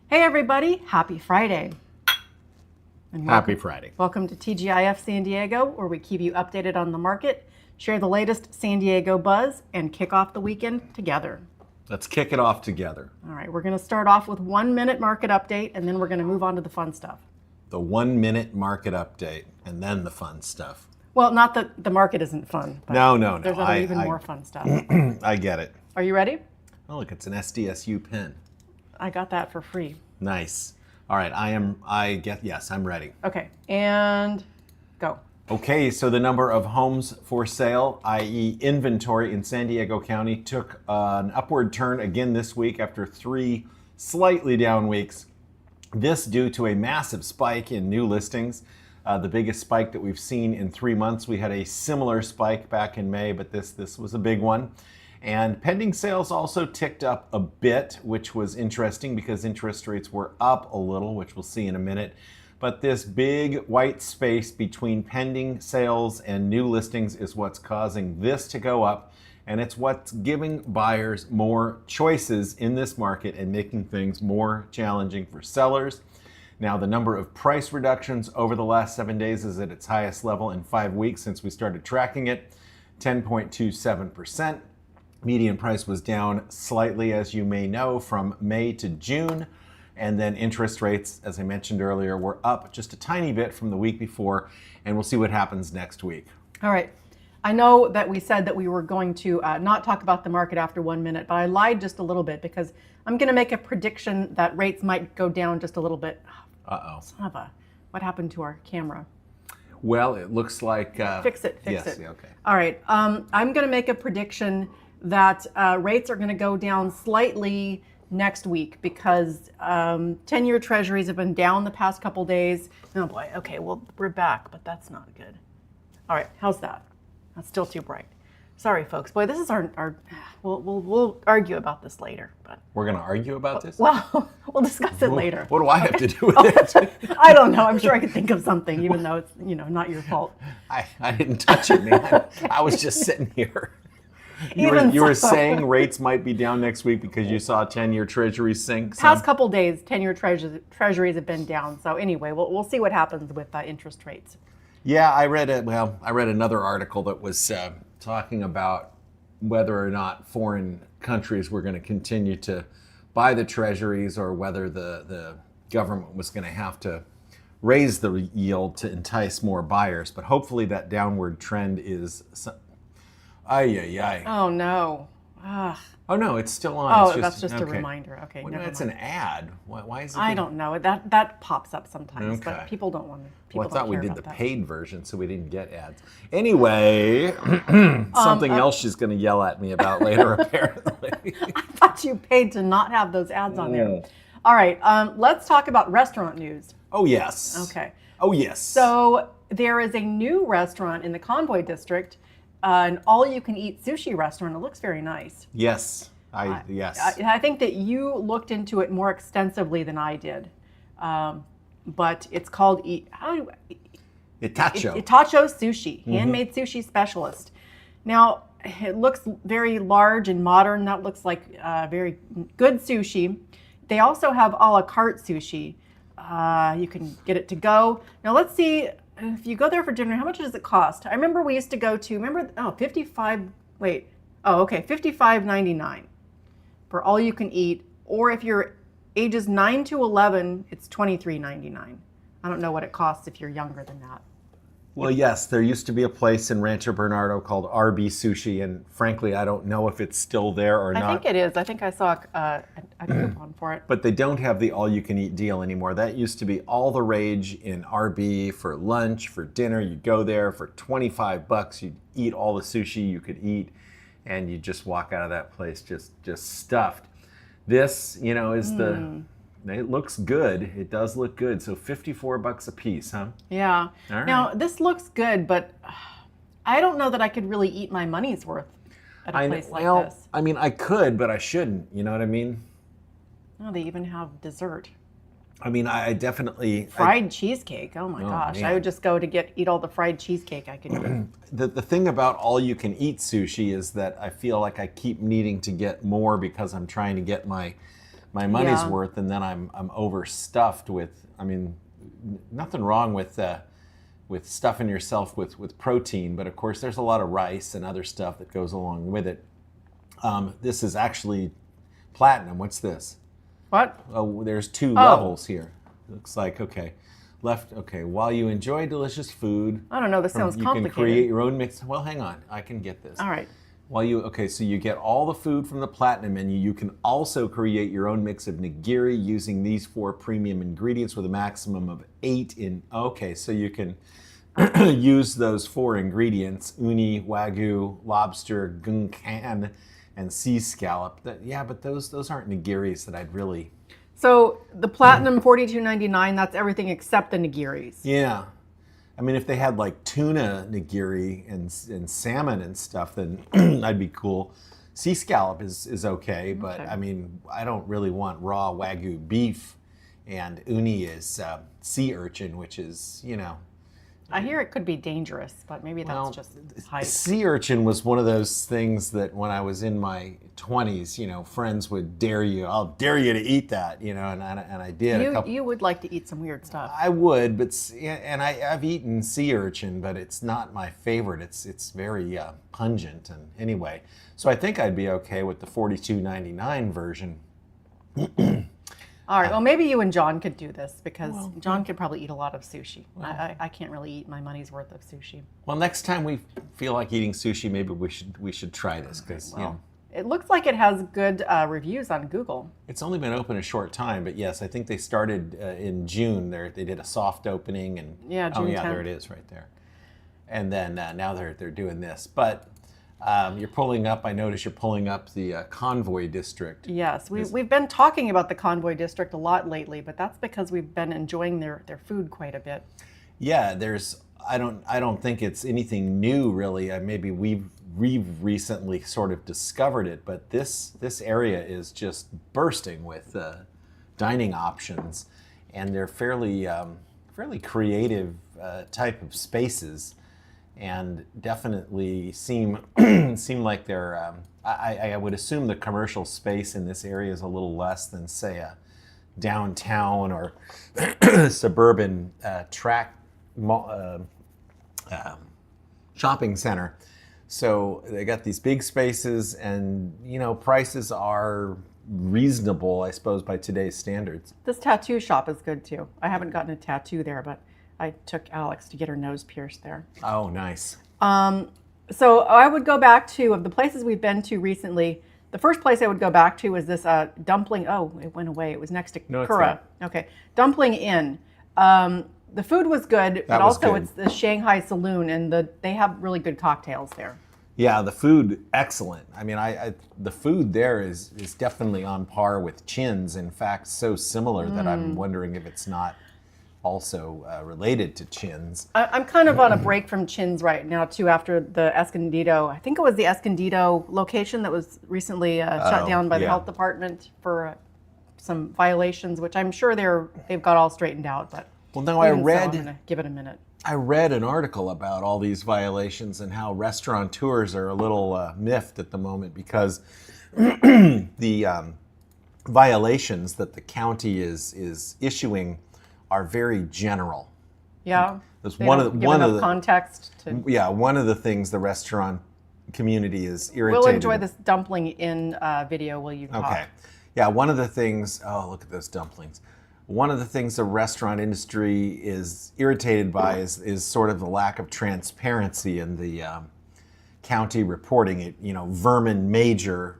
Hey everybody, happy Friday. And Happy Friday. Welcome to TGIF San Diego, where we keep you updated on the market, share the latest San Diego buzz, and kick off the weekend together. Let's kick it off together. All right, we're going to start off with 1 minute market update, and then we're going to move on to the fun stuff. The 1 minute market update, and then the fun stuff. Well, not that the market isn't fun. But No. There's even more fun stuff. I get it. Are you ready? Oh, look, it's an SDSU pen. I got that for free. Nice. All right, yes, I'm ready. Okay, and go. Okay, so the number of homes for sale, i.e. inventory in San Diego County, took an upward turn again this week after 3 slightly down weeks. This due to a massive spike in new listings, the biggest spike that we've seen in 3 months. We had a similar spike back in May, but this was a big one. And pending sales also ticked up a bit, which was interesting because interest rates were up a little, which we'll see in a minute. But this big white space between pending sales and new listings is what's causing this to go up. And it's what's giving buyers more choices in this market and making things more challenging for sellers. Now, the number of price reductions over the last 7 days is at its highest level in 5 weeks since we started tracking it, 10.27%. Median price was down slightly, as you may know, from May to June. And then interest rates, as I mentioned earlier, were up just a tiny bit from the week before. And we'll see what happens next week. All right. I know that we said that we were going to not talk about the market after 1 minute, but I lied just a little bit because I'm going to make a prediction that rates might go down just a little bit. Uh-oh. Son of a, what happened to our camera? Well, it looks like... Fix it. Yes, yeah, okay. All right. I'm going to make a prediction that rates are going to go down slightly next week because 10-year treasuries have been down the past couple days. Oh boy, okay, well, we're back, but that's not good. All right, how's that? That's still too bright. Sorry, folks. Boy, this is our we'll argue about this later. But We're going to argue about this? well, we'll discuss it later. What do I have to do with it? I don't know. I'm sure I could think of something, even though it's not your fault. I didn't touch it, man. I was just sitting here. You were saying rates might be down next week because you saw 10-year treasuries sink some? Past couple days, 10-year treasuries have been down. So anyway, we'll see what happens with interest rates. Yeah, I read another article that was talking about whether or not foreign countries were going to continue to buy the treasuries or whether the government was going to have to raise the yield to entice more buyers. But hopefully that downward trend is... Oh, no. Ugh. Oh, no, it's still on. Oh, it's that's just okay. a reminder. Okay, Well, never it's mind. an ad. Why is it? I don't know. That pops up sometimes, Okay. but people don't want to. Well, I thought we did the that. paid version, so we didn't get ads. Anyway, something else she's going to yell at me about later, apparently. I thought you paid to not have those ads on there. All right, let's talk about restaurant news. Oh, yes. Okay. Oh, yes. So there is a new restaurant in the Convoy District, an all-you-can-eat sushi restaurant. It looks very nice. Yes. Yes. I think that you looked into it more extensively than I did, but it's called Itacho. Itacho Sushi, handmade sushi specialist. Now, it looks very large and modern. That looks like very good sushi. They also have a la carte sushi. You can get it to go. Now, let's see, if you go there for dinner, how much does it cost? I remember we used to go to, $55.99 for all you can eat. Or if you're ages 9 to 11, it's $23.99. I don't know what it costs if you're younger than that. Well, yes, there used to be a place in Rancho Bernardo called RB Sushi, and frankly, I don't know if it's still there or not. I think it is. I think I saw a coupon for it. But they don't have the all-you-can-eat deal anymore. That used to be all the rage in RB for lunch, for dinner. You'd go there for $25. You'd eat all the sushi you could eat, and you'd just walk out of that place just stuffed. This, is it looks good. It does look good. So $54 a piece, huh? Yeah. All right. Now, this looks good, but I don't know that I could really eat my money's worth at a place like this. I mean, I could, but I shouldn't. You know what I mean? Oh, they even have dessert. I mean, I definitely... Fried cheesecake. Oh my gosh. Man. I would just go to eat all the fried cheesecake I could eat. The thing about all-you-can-eat sushi is that I feel like I keep needing to get more because I'm trying to get my my money's Yeah. worth, and then I'm overstuffed with. I mean, nothing wrong with stuffing yourself with protein, but of course there's a lot of rice and other stuff that goes along with it. This is actually platinum. What's this? What? Oh, there's two levels here. Looks like, okay. Left, okay. While you enjoy delicious food. I don't know, this sounds you complicated. can create your own mix. Well, hang on. I can get this. All right. Okay, so you get all the food from the platinum menu. You can also create your own mix of nigiri using these 4 premium ingredients with a maximum of 8 in. Okay, so you can use those 4 ingredients: uni, wagyu, lobster, gunkan, and sea scallop. Yeah, but those aren't nigiris that I'd really. So the platinum $42.99, that's everything except the nigiris. Yeah. I mean, if they had like tuna nigiri and salmon and stuff, then I'd be cool. Sea scallop is okay, but I mean, I don't really want raw wagyu beef, and uni is sea urchin, which is, I hear it could be dangerous, but maybe that's just hype. Sea urchin was one of those things that when I was in my 20s, friends would dare you. I'll dare you to eat that, and I did. You would like to eat some weird stuff. I would, and I've eaten sea urchin, but it's not my favorite. It's very pungent, and anyway, so I think I'd be okay with the $42.99 version. All right, well, maybe you and John could do this, because John could probably eat a lot of sushi. I can't really eat my money's worth of sushi. Well, next time we feel like eating sushi, maybe we should try this, because it looks like it has good reviews on Google. It's only been open a short time, but yes, I think they started in June. They did a soft opening, and June 10th. There it is right there. And then now they're doing this, but. You're pulling up. I notice you're pulling up the Convoy District. Yes, we've been talking about the Convoy District a lot lately, but that's because we've been enjoying their food quite a bit. Yeah, I don't think it's anything new really. Maybe we've recently sort of discovered it, but this area is just bursting with dining options, and they're fairly creative type of spaces. And definitely seem like they're. I would assume the commercial space in this area is a little less than, say, a downtown or suburban shopping center. So they got these big spaces, and prices are reasonable, I suppose, by today's standards. This tattoo shop is good too. I haven't gotten a tattoo there, but I took Alex to get her nose pierced there. Oh, nice. So I would go back to, of the places we've been to recently, the first place I would go back to is this dumpling. Oh, it went away. It was next to Kura. Okay. Dumpling Inn. The food was good, but also it's the Shanghai Saloon, and they have really good cocktails there. Yeah, the food, excellent. I mean, the food there is definitely on par with Chin's. In fact, so similar that I'm wondering if it's not also related to Chin's. I'm kind of on a break from Chin's right now too, after the Escondido. I think it was the Escondido location that was recently shut down by the health department for some violations, which I'm sure they've got all straightened out. But well, now I'm gonna give it a minute. I read an article about all these violations and how restaurateurs are a little miffed at the moment because the violations that the county is issuing are very general. Yeah. That's they one don't of the give enough context to. Yeah, one of the things the restaurant community is irritated. We'll enjoy this Dumpling Inn video while you talk. Okay. Yeah, one of the things. Oh, look at those dumplings. One of the things the restaurant industry is irritated by is sort of the lack of transparency in the county reporting. It, vermin major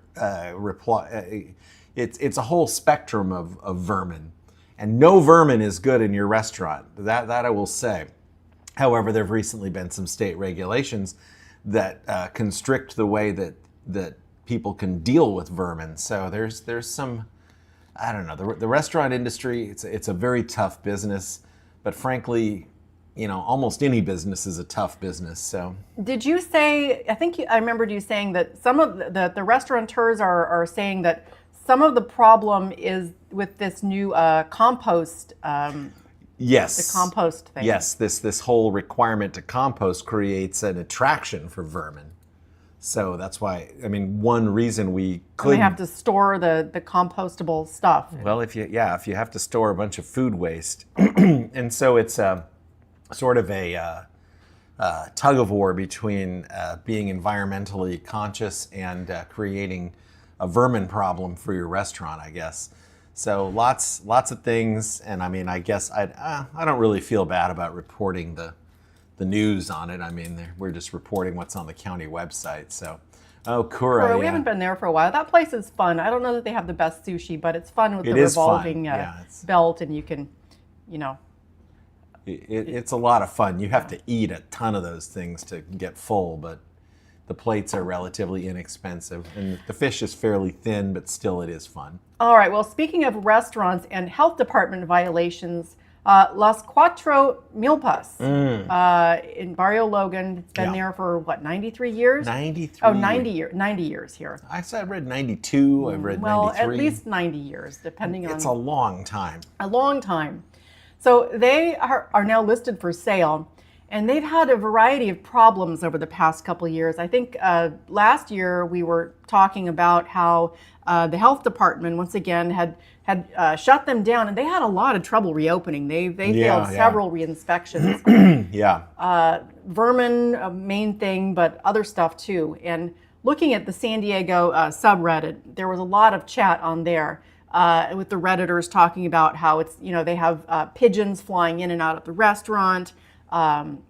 reply. It's a whole spectrum of vermin. And no vermin is good in your restaurant. That I will say. However, there have recently been some state regulations that constrict the way that people can deal with vermin. So there's some, I don't know. The restaurant industry, it's a very tough business, but frankly, almost any business is a tough business. So did you say? I remembered you saying that some of the restaurateurs are saying that some of the problem is with this new compost. Yes. The compost thing. Yes, this whole requirement to compost creates an attraction for vermin. So that's why, I mean, one reason we And could they have to store the compostable stuff. Well, if you have to store a bunch of food waste, and so it's sort of a tug of war between being environmentally conscious and creating a vermin problem for your restaurant, I guess. So lots of things, and I mean, I guess I don't really feel bad about reporting the news on it. I mean, we're just reporting what's on the county website. So. Oh, Kura, We haven't been there for a while. That place is fun. I don't know that they have the best sushi, but it's fun with the revolving belt, and you can, you know. It's a lot of fun. You have to eat a ton of those things to get full, but the plates are relatively inexpensive, and the fish is fairly thin, but still it is fun. All right. Well, speaking of restaurants and health department violations, Las Cuatro Milpas in Barrio Logan. It's been there for, what, 93 years? 93. Oh, 90 years here. I read 92. I've read 93. Well, at least 90 years, depending on... It's a long time. A long time. So they are now listed for sale, and they've had a variety of problems over the past couple of years. I think last year we were talking about how the health department, once again, had shut them down, and they had a lot of trouble reopening. They failed several re-inspections. Vermin, main thing, but other stuff too. And looking at the San Diego subreddit, there was a lot of chat on there with the Redditors talking about how it's, they have pigeons flying in and out of the restaurant.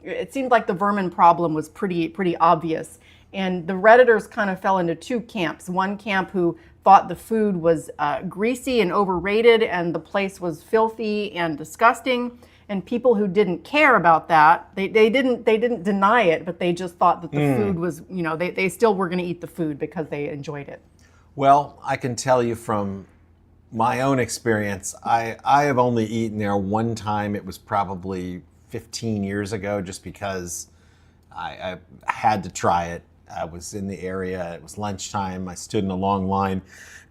It seemed like the vermin problem was pretty obvious. And the Redditors kind of fell into two camps. One camp who thought the food was greasy and overrated and the place was filthy and disgusting. And people who didn't care about that, they didn't deny it, but they just thought that the food was, they still were going to eat the food because they enjoyed it. Well, I can tell you from my own experience, I have only eaten there one time. It was probably 15 years ago, just because I had to try it. I was in the area, it was lunchtime, I stood in a long line,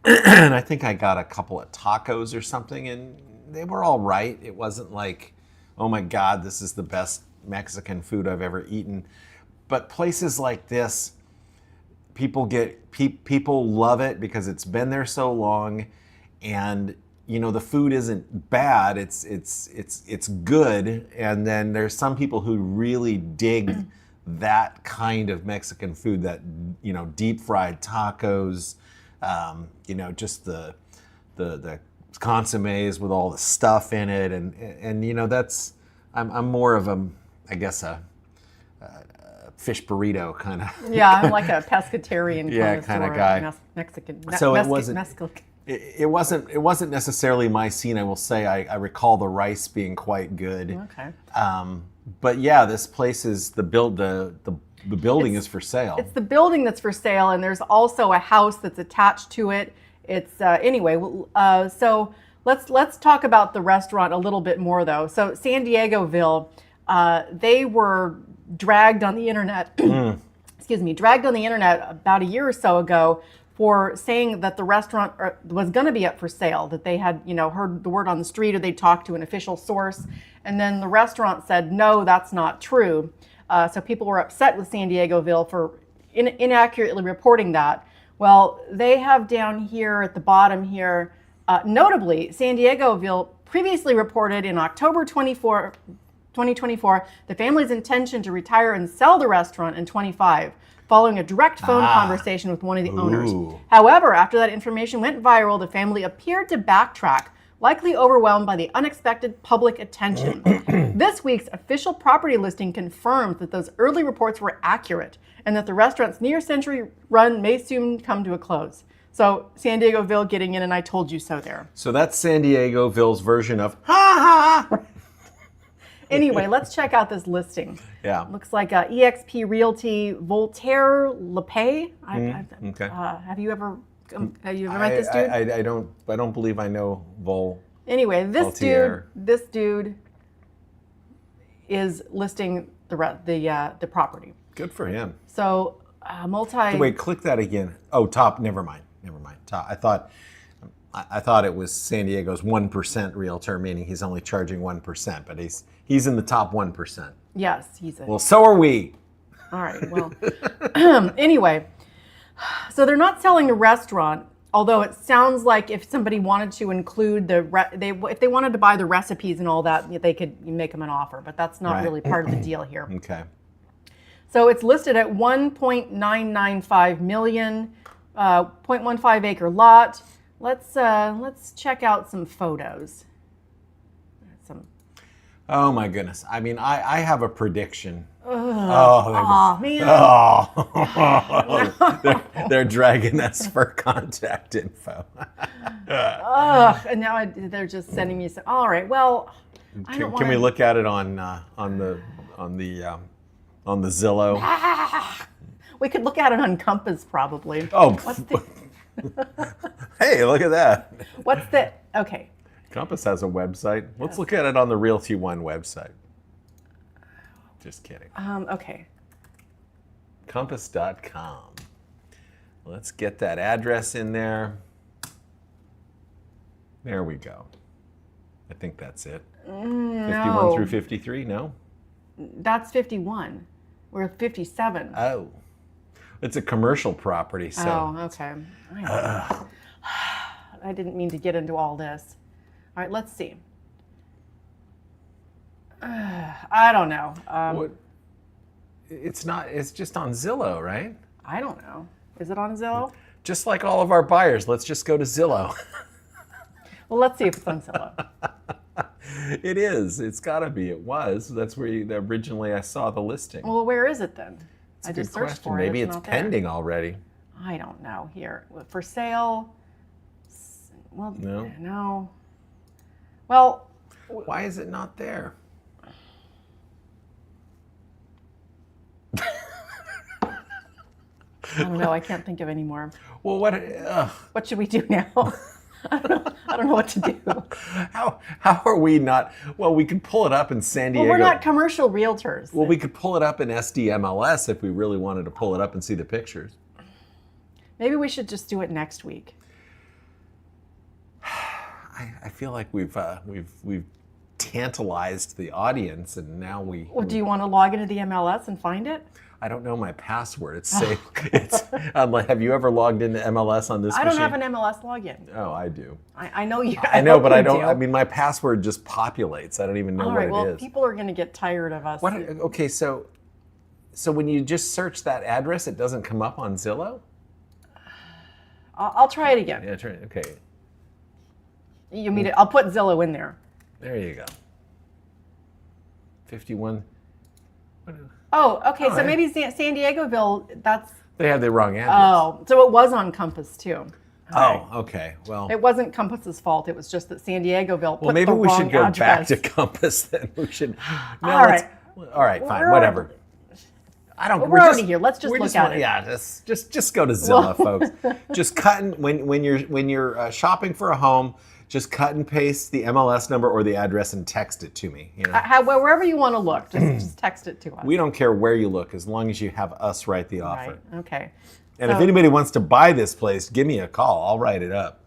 and I think I got a couple of tacos or something, and they were all right. It wasn't like, oh my God, this is the best Mexican food I've ever eaten. But places like this, people love it because it's been there so long, and the food isn't bad, it's good. And then there's some people who really dig that kind of Mexican food, that deep fried tacos, just the consommes with all the stuff in it, and that's I'm more of a fish burrito kind of. Yeah, I'm like a pescatarian kind of guy. Mexican. So it wasn't necessarily my scene. I will say I recall the rice being quite good. Okay. But yeah, this place is the building is for sale. It's the building that's for sale, and there's also a house that's attached to it. It's anyway. So let's talk about the restaurant a little bit more, though. So San Diegoville, they were dragged on the internet. Dragged on the internet about a year or so ago for saying that the restaurant was going to be up for sale, that they had, heard the word on the street, or they talked to an official source. And then the restaurant said, no, that's not true. So people were upset with San Diegoville for inaccurately reporting that. Well, they have down here at the bottom here, notably, San Diegoville previously reported in October 2024, the family's intention to retire and sell the restaurant in 25. Following a direct phone conversation with one of the owners. However, after that information went viral, the family appeared to backtrack, likely overwhelmed by the unexpected public attention. This week's official property listing confirms that those early reports were accurate and that the restaurant's near-century run may soon come to a close. So San Diegoville getting in, and I told you so there. So that's San Diegoville's version of ha ha. Anyway, let's check out this listing. Yeah. Looks like EXP Realty Voltaire Lepay. Okay. Have you ever met this dude? I don't believe I know Vol. Anyway, Voltaire. this dude is listing the property. Good for him. So Wait, click that again. Oh, top. Never mind. Top. I thought it was San Diego's 1% realtor, meaning he's only charging 1%, but he's in the top 1%. Yes, Well, so are we. All right. Well, anyway, So they're not selling the restaurant, although it sounds like if somebody wanted to include if they wanted to buy the recipes and all that, they could make them an offer, but that's not really part of the deal here. Okay. So it's listed at 1.995 million, 0.15 acre lot. Let's check out some photos. Oh my goodness. I mean, I have a prediction. Oh man. Oh, they're dragging us for contact info. And now they're just sending me some. All right. Well, Can we look at it on the Zillow? We could look at it on Compass probably. Oh, hey, look at that. What's the okay? Compass has a website. Let's look at it on the Realty One website. Just kidding. Okay. Compass.com. Let's get that address in there. There we go. I think that's it. 51 through 53, no? That's 51. We're at 57. Oh. It's a commercial property, so. Oh, okay. I didn't mean to get into all this. All right, let's see. I don't know. It's not, it's just on Zillow, right? I don't know. Is it on Zillow? Just like all of our buyers, let's just go to Zillow. Well, let's see if it's on Zillow. It is. It's got to be. It was. That's where originally I saw the listing. Well, where is it then? I just searched for it. Maybe it's pending already. I don't know. Here, for sale. Well, no. Well, why is it not there? I don't know. I can't think of any more. Well, what should we do now? I don't know what to do. How are we not? Well, we could pull it up in San Diego. Well, we're not commercial realtors. Well, we could pull it up in SDMLS if we really wanted to pull it up and see the pictures. Maybe we should just do it next week. I feel like we've tantalized the audience, and now we. Well, do you want to log into the MLS and find it? I don't know my password. It's safe. Have you ever logged into MLS on this machine? I don't have an MLS login. Oh, I do. I know you. I know, but I don't. I mean, my password just populates. I don't even know what it is. Well, people are going to get tired of us. Okay, so when you just search that address, it doesn't come up on Zillow? I'll try it again. Yeah, try it. Okay. You mean I'll put Zillow in there. There you go. 51. Oh, okay. So maybe San Diegoville, they had the wrong address. Oh, so it was on Compass too. Oh, okay. Well, it wasn't Compass's fault. It was just that San Diegoville put maybe the we wrong should go address. back to Compass then. We should. No, all right. All right, fine, whatever. I don't. We're already here. Let's just look at it. Yeah, just go to Zillow, folks. Just cut and when you're shopping for a home, just cut and paste the MLS number or the address and text it to me. You know? Wherever you want to look, just text it to us. We don't care where you look as long as you have us write the offer. Right. Okay. And if anybody wants to buy this place, give me a call. I'll write it up.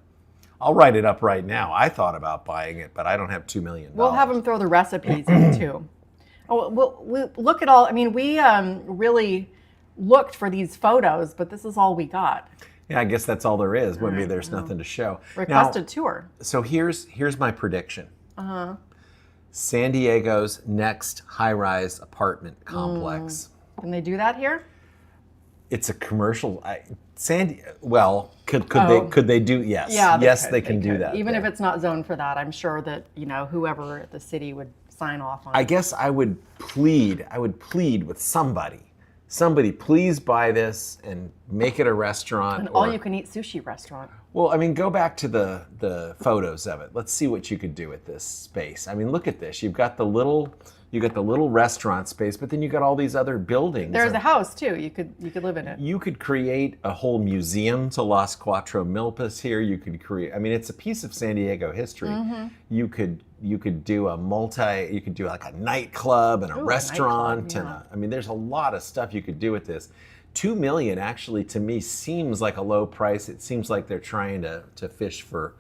I'll write it up right now. I thought about buying it, but I don't have $2 million. We'll have them throw the recipes in too. Oh, we'll look at all. I mean, we really looked for these photos, but this is all we got. Yeah, I guess that's all there is. Maybe there's nothing to show. Requested tour. So here's my prediction. San Diego's next high-rise apartment complex. Can they do that here? It's a commercial. Could they do? Yes. Yeah, they can do that. Even if it's not zoned for that, I'm sure that whoever at the city would sign off on it. I guess I would plead with somebody. Somebody, please buy this and make it a restaurant. An all-you-can-eat sushi restaurant. Well, I mean, go back to the photos of it. Let's see what you could do with this space. I mean, look at this. You've got the little restaurant space, but then you got all these other buildings. There's a house too. You could live in it. You could create a whole museum to Las Cuatro Milpas here. You could create. I mean, it's a piece of San Diego history. You could do you could do like a nightclub and a restaurant I mean, there's a lot of stuff you could do with this. $2 million actually to me seems like a low price. It seems like they're trying to fish for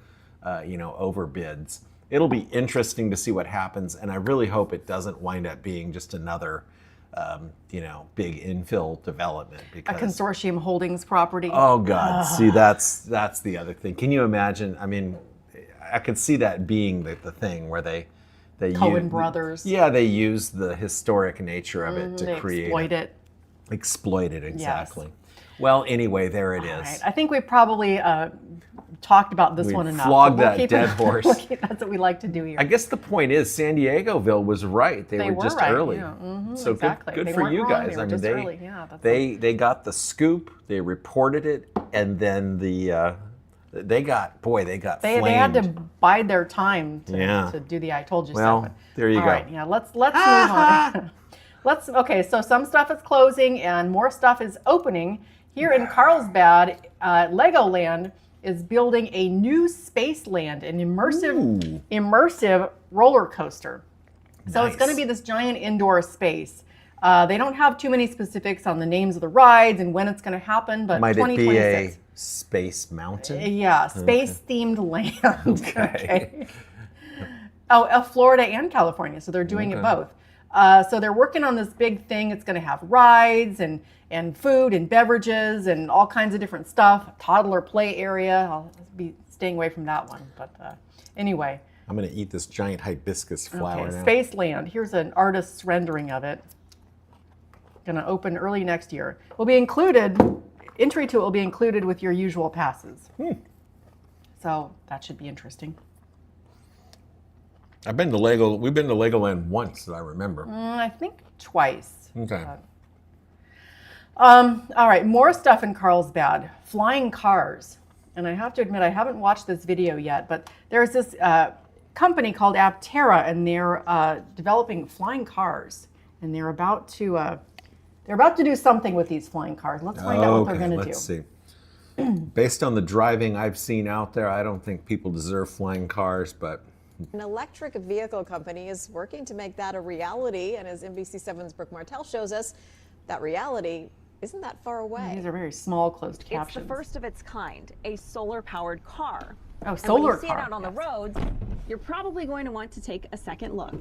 overbids. It'll be interesting to see what happens, and I really hope it doesn't wind up being just another big infill development. A Because consortium holdings property. oh God, see that's the other thing. Can you imagine? I mean, I could see that being the thing where they Cohen brothers. Yeah, they use the historic nature of it to They create exploit it. Exploit it, exactly. Well, anyway, there it is. All right. I think we probably talked about this We one enough. flogged We'll that keep dead it- horse. That's what we like to do here. I guess the point is San Diegoville was right. They They were just right, early. yeah. Mhm, So exactly. good They for weren't you wrong, guys. they were I mean, just early. Yeah, that's they got the scoop. They reported it, and then they got They flamed. had to bide their time Yeah. to do the I told you Well, stuff. there you All go. right, yeah, let's move on. Okay, so some stuff is closing and more stuff is opening. Here in Carlsbad, Legoland is building a new Spaceland, an immersive roller coaster. So it's going to Nice. be this giant indoor space. They don't have too many specifics on the names of the rides and when it's going to happen, but Might it be 2026. a space mountain? Yeah, space-themed land. Okay. Oh, Florida and California, so they're doing it both. So they're working on this big thing. It's going to have rides and food and beverages and all kinds of different stuff. Toddler play area. I'll be staying away from that one. But anyway. I'm going to eat this giant hibiscus flower Okay, now. Spaceland. Here's an artist's rendering of it. Going to open early next year. Will be included. Entry to it will be included with your usual passes. So that should be interesting. We've been to Legoland once, that I remember. I think twice. Okay. All right, more stuff in Carlsbad. Flying cars. And I have to admit, I haven't watched this video yet, but there's this company called Aptera, and they're developing flying cars. And they're about to do something with these flying cars. Let's find out what they're going to do. Let's see. Based on the driving I've seen out there, I don't think people deserve flying cars, but An electric vehicle company is working to make that a reality, and as NBC7's Brooke Martell shows us, that reality isn't that far away. These are very small closed It's captions. the first of its kind, a solar-powered car. Oh, And solar when you see car, it out on the yes. roads, you're probably going to want to take a second look.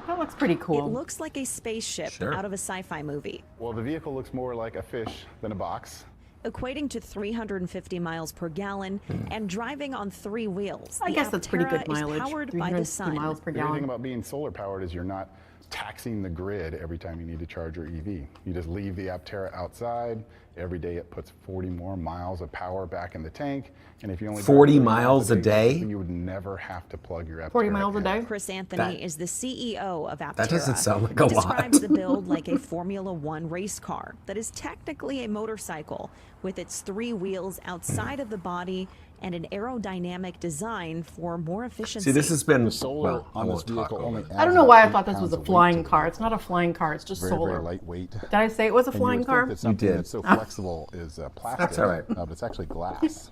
That looks pretty It cool. looks like a spaceship Sure. out of a sci-fi movie, Well, the vehicle looks more like a fish than a box. equating to 350 miles per gallon and driving on 3 wheels. I The guess that's pretty good Aptera is mileage. powered by 350 the sun. miles per The great thing gallon. about being solar powered is you're not taxing the grid every time you need to charge your EV. You just leave the Aptera outside. Every day it puts 40 more miles of power back in the tank. And if you only drive 40 30 miles a day? You would never have to plug your Aptera 40 miles a in. day? Chris Anthony That- is the CEO of Aptera. That doesn't sound like a He describes lot. the build like a Formula One race car that is technically a motorcycle with its 3 wheels outside of the body and an aerodynamic design for more efficiency. see, this has been The solar well, I on this won't talk vehicle over only it. adds I don't know about why I 8 thought this was pounds a of weight flying to car. it. It's not a flying car. It's just Very, solar. very lightweight. Did I say it was a And you flying would car? think that something did. that's so flexible is plastic. That's all right. But it's actually glass.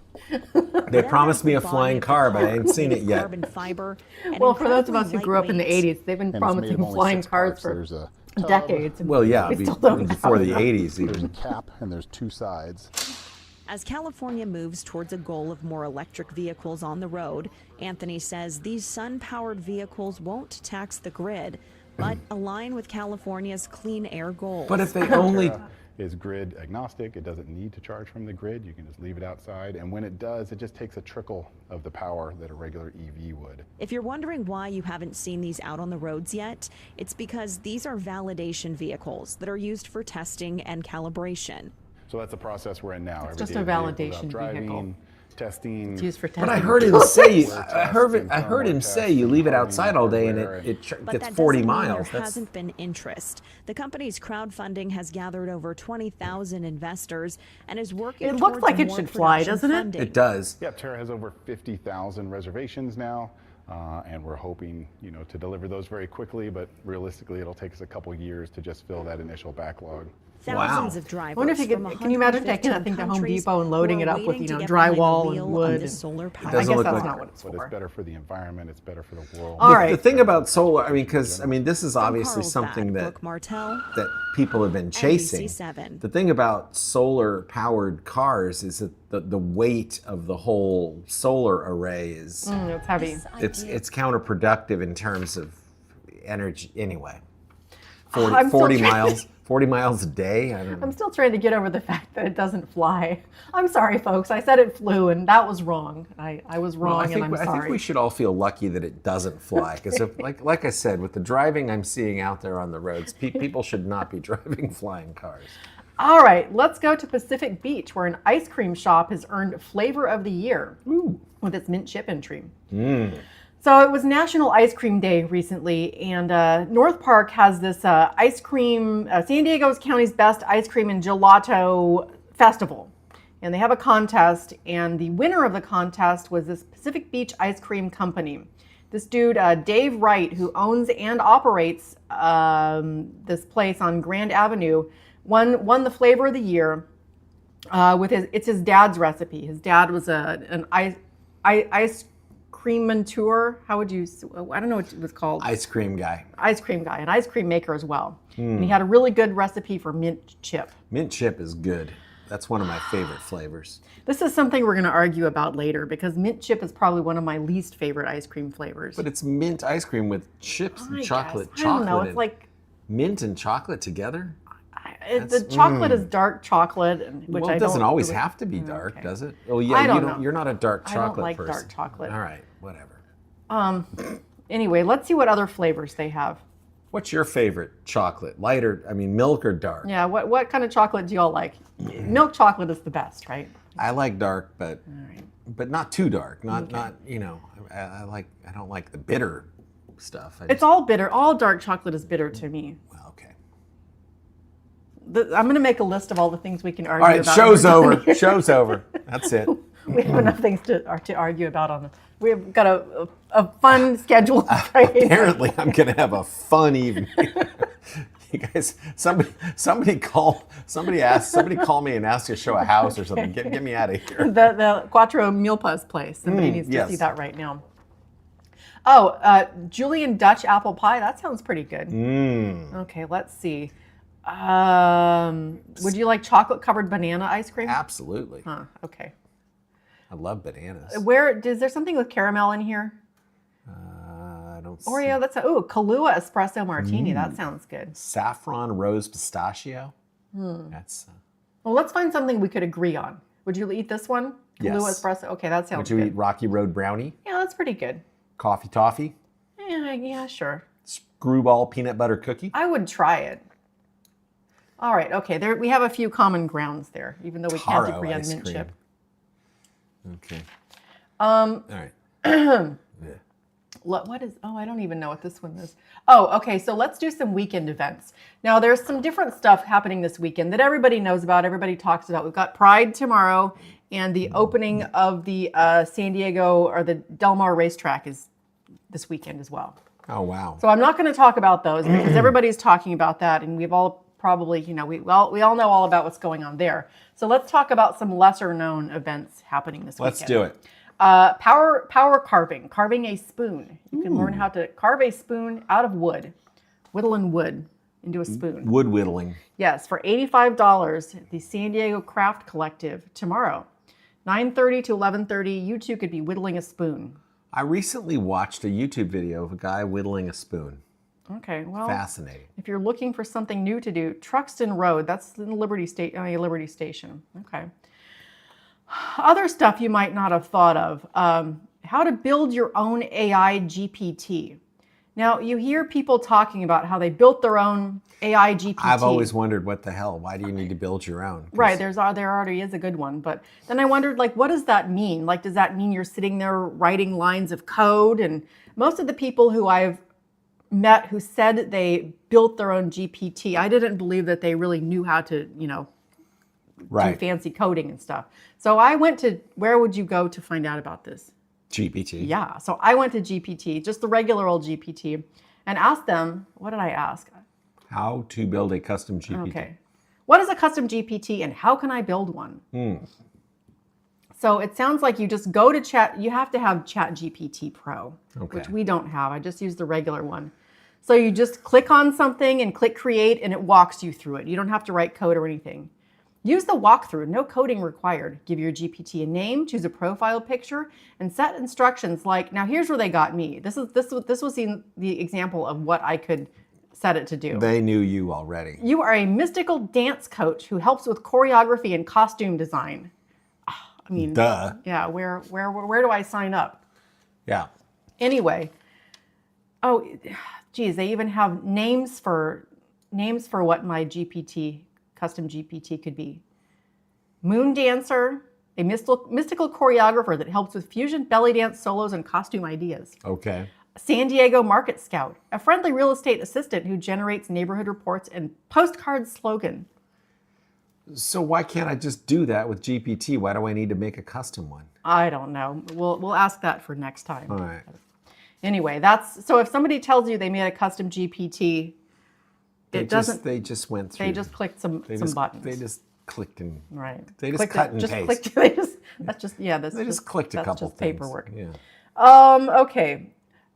They promised me a flying car, but I ain't seen it yet. Carbon fiber, and Well, for those of us who incredibly grew up in the lightweight. 80s, they've been And it's made of promising only flying 6 cars parts. for There's a tub, decades. and Well, yeah, we still don't before have the them. 80s There's a even. cap and there's 2 sides. As California moves towards a goal of more electric vehicles on the road, Anthony says these sun-powered vehicles won't tax the grid, but align with California's clean air goals. But if they only Aptera is grid agnostic. It doesn't need to charge from the grid. You can just leave it outside. And when it does, it just takes a trickle of the power that a regular EV would. If you're wondering why you haven't seen these out on the roads yet, it's because these are validation vehicles that are used for testing and calibration. So that's the process we're in now. It's just day a the vehicle's validation out driving, vehicle. testing. It's used for testing. But I heard him say, Wear I heard tests him and say, you leave it outside all day and everywhere. it But gets that 40 doesn't mean miles. there That's hasn't been interest. The company's crowdfunding has gathered over 20,000 investors and is working It looks towards like it more should fly, production doesn't it? funding. it does. Yeah, Aptera has over 50,000 reservations now, and we're hoping, to deliver those very quickly. But realistically, it'll take us a couple years to just fill that initial backlog. Thousands Wow. of drivers. I wonder if you from can you imagine taking that 115 thing to Home countries Depot and loading who it are up with, waiting to get drywall behind the and wheel of wood. this solar I powered guess look that's like not what it's But for. it's better for the environment. It's better for the world. All The right. thing about solar, because this is obviously Carlsbad, something that Brooke Martell, people have been chasing. NBC7. The thing about solar powered cars is that the weight of the whole solar array is It's heavy. it's counterproductive in terms of energy anyway. I'm still 40 trying- miles 40 miles a day. I don't know. I'm still trying to get over the fact that it doesn't fly. I'm sorry, folks. I said it flew, and that was wrong. I was wrong, I think, and I'm I sorry. think we should all feel lucky that it doesn't fly, because like I said, with the driving I'm seeing out there on the roads, people should not be driving flying cars. All right, let's go to Pacific Beach, where an ice cream shop has earned Flavor of the Year with its mint chip entry. So it was National Ice Cream Day recently, and North Park has this ice cream, San Diego County's best ice cream and gelato festival. And they have a contest, and the winner of the contest was this Pacific Beach Ice Cream Company. This dude, Dave Wright, who owns and operates this place on Grand Avenue, won the Flavor of the Year with it's his dad's recipe. His dad was an ice creamateur. How would you? I don't know what it was called. Ice cream guy. Ice cream guy, an ice cream maker as well. And he had a really good recipe for mint chip. Mint chip is good. That's one of my favorite flavors. This is something we're going to argue about later, because mint chip is probably one of my least favorite ice cream flavors. But it's mint ice cream with chips I and guess. chocolate. I don't know. chocolate It's like mint and chocolate together. the chocolate is dark chocolate, which Well, I it doesn't don't always really- have to be dark, okay. does it? Oh yeah, I don't know. You're not a dark I chocolate don't like person. dark chocolate. All right, whatever. Anyway, let's see what other flavors they have. What's your favorite chocolate? Milk or dark? Yeah, what kind of chocolate do y'all like? Milk chocolate is the best, right? I like dark, but right. but not too dark. Not I don't like the bitter stuff. It's all bitter. All dark chocolate is bitter to me. well, okay. I'm going to make a list of all the things we can argue All right, about. show's over. Show's over. That's it. We have enough things to argue about on. We've got a fun schedule. Apparently, I'm gonna have a fun evening. You guys, somebody call me and ask to show a house or something. Get me out of here. The Quattro Milpas place. Somebody needs to yes. see that right now. Oh, Julian Dutch apple pie. That sounds pretty good. Okay, let's see. Would you like chocolate covered banana ice cream? Absolutely. Huh, okay. I love bananas. Is there something with caramel in here? I don't see. Oreo, Kahlua espresso martini. That sounds good. Saffron rose pistachio. That's. Well, let's find something we could agree on. Would you eat this one? Kahlua Yes. espresso. Okay, that sounds Would you good. eat Rocky Road brownie? Yeah, that's pretty good. Coffee toffee? Yeah, sure. Screwball peanut butter cookie? I would try it. All right, okay. There we have a few common grounds there, even though we can't Taro agree on ice mint cream. chip. Okay. All right. Yeah. What is? Oh, I don't even know what this one is. Oh, okay. So let's do some weekend events. Now, there's some different stuff happening this weekend that everybody knows about. Everybody talks about. We've got Pride tomorrow, and the opening of the San Diego or the Del Mar racetrack is this weekend as well. Oh wow. So I'm not going to talk about those because everybody's talking about that, and we've all probably, we all know all about what's going on there. So let's talk about some lesser known events happening this weekend. Let's do it. Power carving a spoon. You can learn how to carve a spoon out of wood, whittling wood into a spoon. Wood whittling. Yes, for $85 at the San Diego Craft Collective tomorrow, 9:30 to 11:30. You too could be whittling a spoon. I recently watched a YouTube video of a guy whittling a spoon. Okay, well, Fascinating. if you're looking for something new to do, Truxton Road, that's in Liberty Station. Okay. Other stuff you might not have thought of, how to build your own AI GPT. Now, you hear people talking about how they built their own AI GPT. I've always wondered, what the hell? Why do you need to build your own? 'Cause Right, there already is a good one. But then I wondered, what does that mean? Does that mean you're sitting there writing lines of code? And most of the people who I've met who said they built their own GPT, I didn't believe that they really knew how to, do Right. fancy coding and stuff. So I went to, where would you go to find out about this? GPT. Yeah, so I went to GPT, just the regular old GPT, and asked them, what did I ask? How to build a custom GPT. Okay. What is a custom GPT and how can I build one? So it sounds like you just go to chat. You have to have Chat GPT Pro, which we don't have. I just use the regular one. So you just click on something and click create and it walks you through it. You don't have to write code or anything. Use the walkthrough, no coding required. Give your GPT a name, choose a profile picture, and set instructions like, now here's where they got me. This was the example of what I could set it to do. They knew you already. You are a mystical dance coach who helps with choreography and costume design. I mean, duh. Yeah, where do I sign up? Yeah. Anyway, oh, geez, they even have names for what my custom GPT could be. Moon dancer, a mystical choreographer that helps with fusion, belly dance, solos, and costume ideas. Okay. San Diego market scout, a friendly real estate assistant who generates neighborhood reports and postcard slogan. So why can't I just do that with GPT? Why do I need to make a custom one? I don't know. We'll ask that for next time. All right. Anyway, so if somebody tells you they made a custom GPT, They just went through. They just clicked some buttons. They just clicked and right. They just clicked cut it, and just paste. clicked. They just clicked a couple just things. paperwork. Yeah. Okay.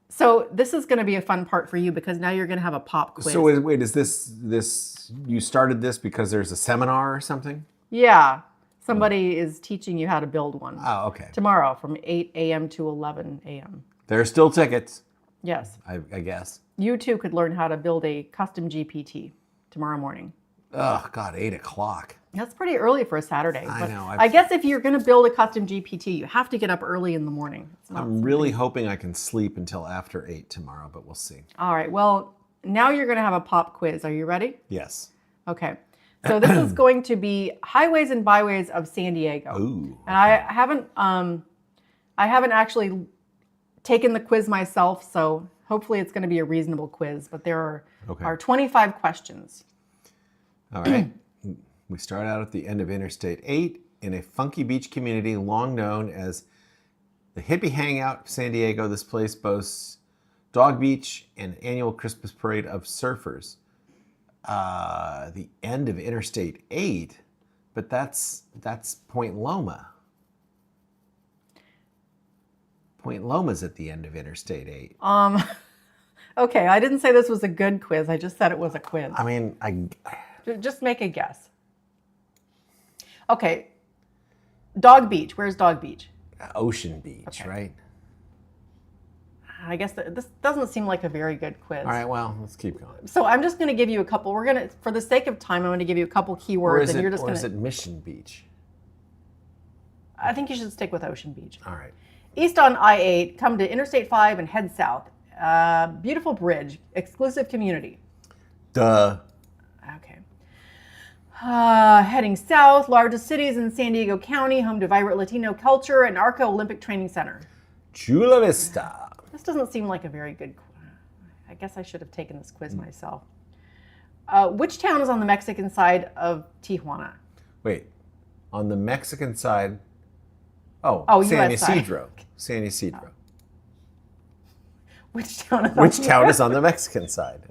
So this is going to be a fun part for you because now you're going to have a pop quiz. So wait, is this you started this because there's a seminar or something? Yeah. Somebody is teaching you how to build one. Oh, okay. Tomorrow from 8 a.m. to 11 a.m. There are still tickets. Yes. I guess. You too could learn how to build a custom GPT tomorrow morning. Oh God, 8 o'clock. That's pretty early for a Saturday. I know. I guess if you're going to build a custom GPT, you have to get up early in the morning. I'm really hoping I can sleep until after 8 tomorrow, but we'll see. All right. Well, now you're going to have a pop quiz. Are you ready? Yes. Okay. So this is going to be highways and byways of San Diego. Ooh. And I haven't actually taken the quiz myself, so hopefully it's going to be a reasonable quiz. But there are 25 questions. All right. We start out at the end of Interstate 8 in a funky beach community long known as the hippie hangout of San Diego. This place boasts Dog Beach and an annual Christmas parade of surfers. The end of Interstate 8, but that's Point Loma. Point Loma's at the end of Interstate 8. Okay, I didn't say this was a good quiz. I just said it was a quiz. I mean, Just make a guess. Okay. Dog Beach. Where's Dog Beach? Ocean Beach, right? I guess this doesn't seem like a very good quiz. All right, well, let's keep going. So I'm just going to give you a couple. For the sake of time, I'm going to give you a couple keywords, and you're just going to. Or is it Mission Beach? I think you should stick with Ocean Beach. All right. East on I-8, come to Interstate 5 and head south. Beautiful bridge, exclusive community. Duh. Okay. Heading south, largest cities in San Diego County, home to vibrant Latino culture and Arco Olympic Training Center. Chula Vista. This doesn't seem like a very good. I guess I should have taken this quiz myself. Which town is on the Mexican side of Tijuana? Wait, on the Mexican side. Oh, San US side. Ysidro. San Ysidro. Which town is Which town is on the Mexican side?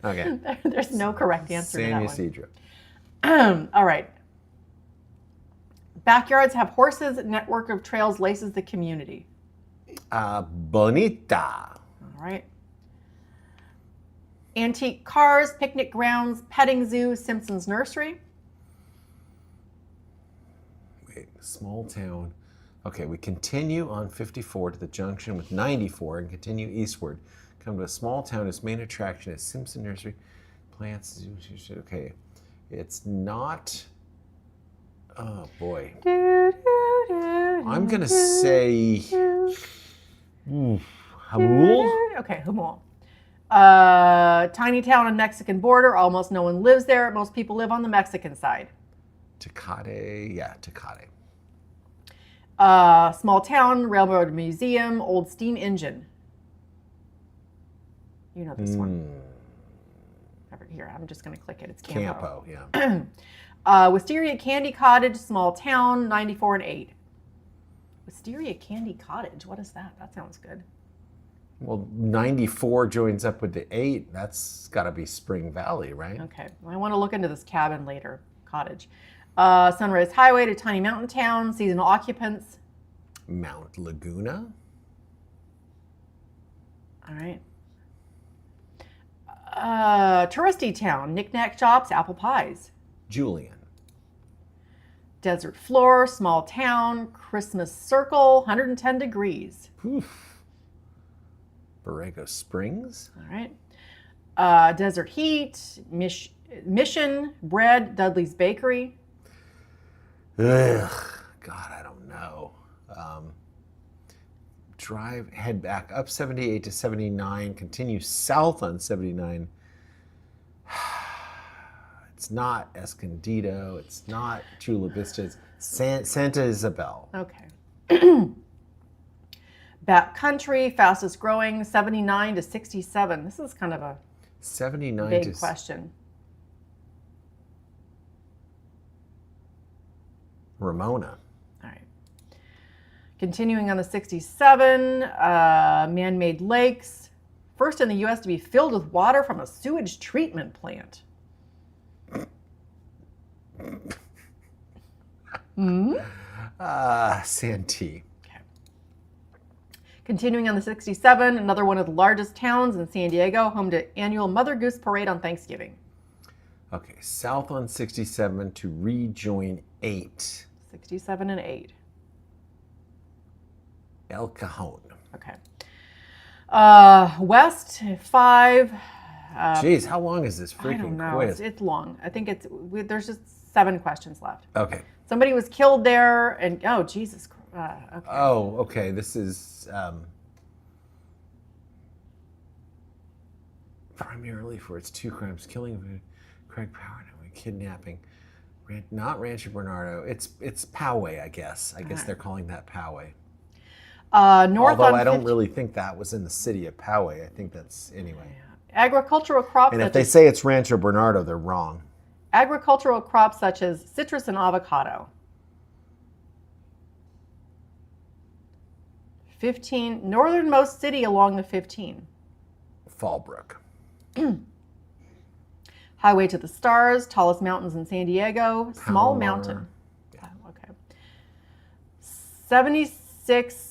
Okay. There's no correct answer to San that Ysidro. one. All right. Backyards have horses. Network of trails laces the community. Bonita. All right. Antique cars, picnic grounds, petting zoo, Simpson's nursery. Wait, small town. Okay, we continue on 54 to the junction with 94 and continue eastward. Come to a small town whose main attraction is Simpson Nursery. Plants. Okay, it's not. Oh boy. I'm gonna say. Hamul. Okay, Hamul. Tiny town on Mexican border. Almost no one lives there. Most people live on the Mexican side. Tecate. Yeah, Tecate. Small town, railroad museum, old steam engine. You know this one. Here, I'm just going to click it. It's Campo. Campo, yeah. Wisteria Candy Cottage, small town, 94 and 8. Wisteria Candy Cottage. What is that? That sounds good. Well, 94 joins up with the 8. That's got to be Spring Valley, right? Okay. Well, I want to look into this cabin later. Cottage. Sunrise Highway to Tiny Mountain Town. Seasonal occupants. Mount Laguna. All right. Touristy town. Knick-knack shops. Apple pies. Julian. Desert floor. Small town. Christmas circle. 110 degrees. Oof. Borrego Springs. All right. Desert Heat, Mission, Bread, Dudley's Bakery. Ugh, God, I don't know. Head back up 78 to 79, continue south on 79. It's not Escondido, it's not Chula Vista, it's Santa Isabel. Okay. Back country, fastest growing, 79 to 67. This is kind of a 79 big question. Ramona. All right. Continuing on the 67, man-made lakes. First in the U.S. to be filled with water from a sewage treatment plant. Santee. Continuing on the 67, another one of the largest towns in San Diego, home to annual Mother Goose Parade on Thanksgiving. Okay, south on 67 to rejoin 8. 67 and 8. El Cajon. Okay. West, 5. Jeez, how long is this I don't freaking know. quiz? It's long. I think there's just 7 questions left. Okay. Somebody was killed there, and oh, Jesus Christ. Okay. Oh, okay. This is primarily for its 2 crimes: killing Craig Power and kidnapping. Not Rancho Bernardo. It's Poway, I guess. I guess they're calling that Poway. North Although on I don't 50 really think that was in the city of Poway. I think that's anyway. Agricultural crops. And if such they as, say it's Rancho Bernardo, they're wrong. agricultural crops such as citrus and avocado. 15. Northernmost city along the 15. Fallbrook. Highway to the Stars, tallest mountains in San Diego, small Palomar. mountain. Yeah. Okay. 76.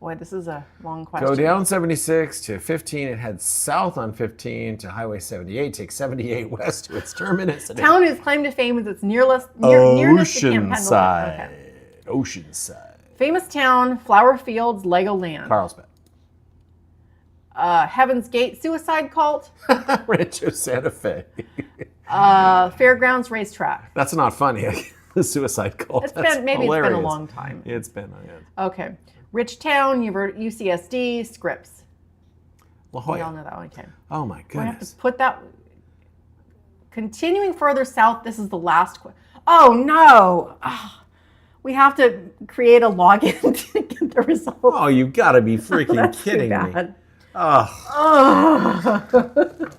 Boy, this is a long question. Go down 76 to 15. It heads south on 15 to Highway 78. Take 78 west to its terminus. Town whose claim to fame is its nearness to Camp Pendleton. Oceanside. Okay. Oceanside. Famous town, flower fields, Legoland. Carlsbad. Heaven's Gate, suicide cult. Rancho Santa Fe. Fairgrounds, racetrack. That's not funny. The suicide cult. It's That's been maybe hilarious. it's been a long time. It's been. Yeah. Okay. Rich town, UCSD, Scripps. La We all Jolla. know that one. Okay. Oh my We have to goodness. put that. Continuing further south, this is the last question. Oh no! Ah, we have to create a login to get the results. Oh, you gotta be freaking That's too kidding me. bad. Oh, Oh.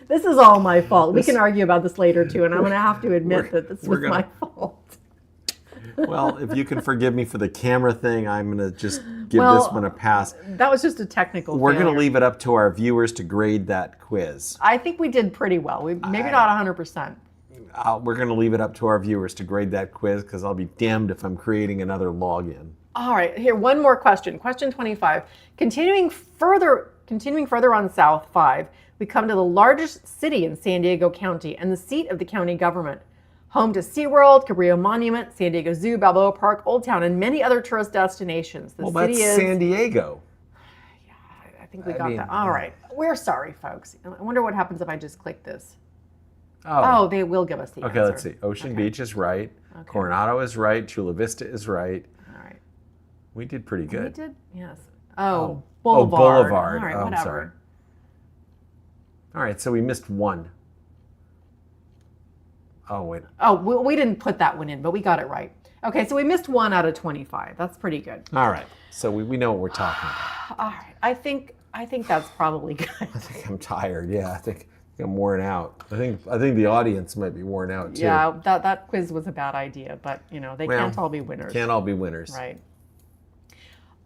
This is all my fault. We can argue about this later too, and I'm going to have to admit that this was my fault. well, if you can forgive me for the camera thing, I'm gonna just give Well, this one a pass. That was just a technical. We're gonna failure. leave it up to our viewers to grade that quiz. I think we did pretty well. We maybe not 100%. We're gonna leave it up to our viewers to grade that quiz because I'll be damned if I'm creating another login. All right, here one more question. Question 25. Continuing further on south 5, we come to the largest city in San Diego County and the seat of the county government. Home to SeaWorld, Cabrillo Monument, San Diego Zoo, Balboa Park, Old Town, and many other tourist destinations. The Well, city that's is San Diego. I think we got that. All right. We're sorry, folks. I wonder what happens if I just click this. Oh, they will give us the Okay, answer. let's see. Ocean Beach is right. Coronado is right. Chula Vista is right. All right. We did pretty We good. did? Yes. Oh, Boulevard. Boulevard. All right, Oh, I'm whatever. sorry. All right, so we missed one. Oh, wait. Oh, we didn't put that one in, but we got it right. Okay, so we missed 1 out of 25. That's pretty good. All right, so we know what we're talking about. All right. I think that's probably good. I think I'm tired. Yeah, I think I'm worn out. I think the audience might be worn out too. Yeah, that quiz was a bad idea, but they can't all be winners. Can't all be winners. Right.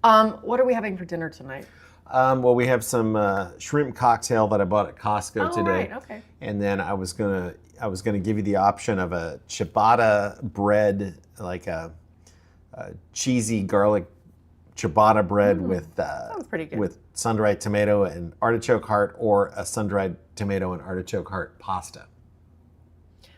What are we having for dinner tonight? Well, we have some shrimp cocktail that I bought at Costco Oh, today. right, okay. And then I was gonna give you the option of a ciabatta bread, like a cheesy garlic ciabatta bread with sounds pretty good. with sun-dried tomato and artichoke heart, or a sun-dried tomato and artichoke heart pasta.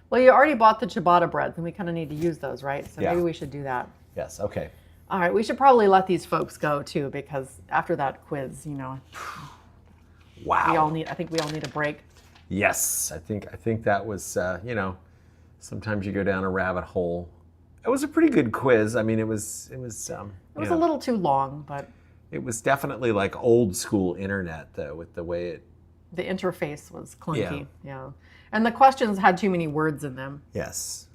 Well, you already bought the ciabatta breads, and we kind of need to use those, right? So Yeah. maybe we should do that. Yes. Okay. All right, we should probably let these folks go too, because after that quiz, you know, Wow. I think we all need a break. Yes, I think that was, you know, sometimes you go down a rabbit hole. It was a pretty good quiz. I mean, it was It was you a know, little too long, but it was definitely like old school internet, though, with the way it. the interface was clunky. Yeah. And the questions had too many words in them. Yes.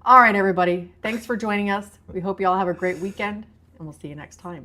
All right, everybody. Thanks for joining us. We hope you all have a great weekend, and we'll see you next time.